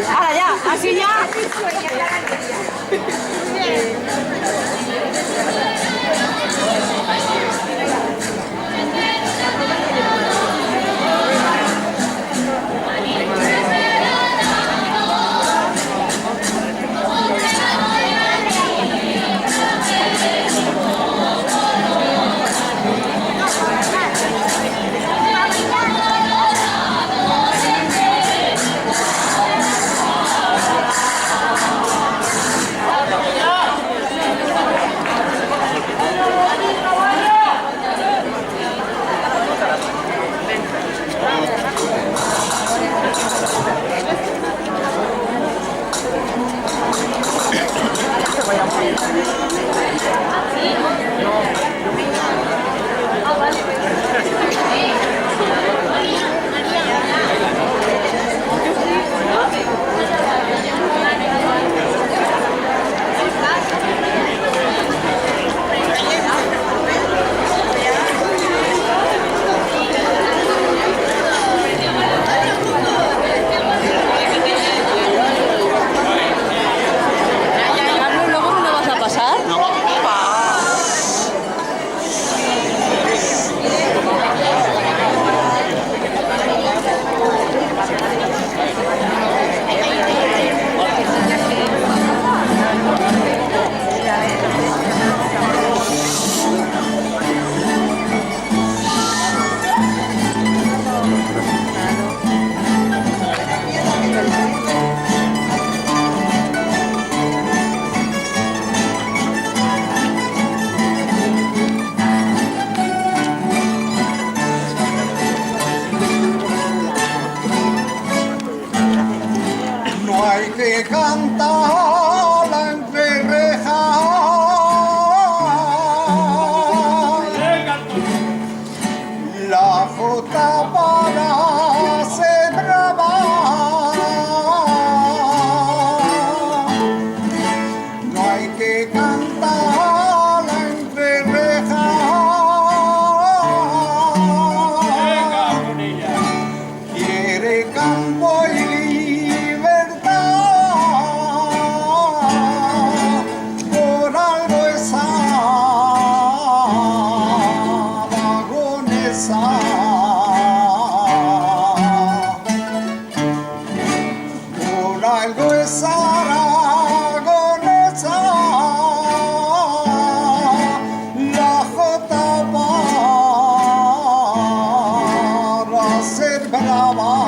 Ahora ya, así ya. Carlos, ¿luego no lo vas a pasar? No hay que cantar entre rejas, la jota para ser brava. No hay que cantar entre rejas, quiere campo y por algo esa vagonesa, por algo esa vagonesa, la jota para ser brava.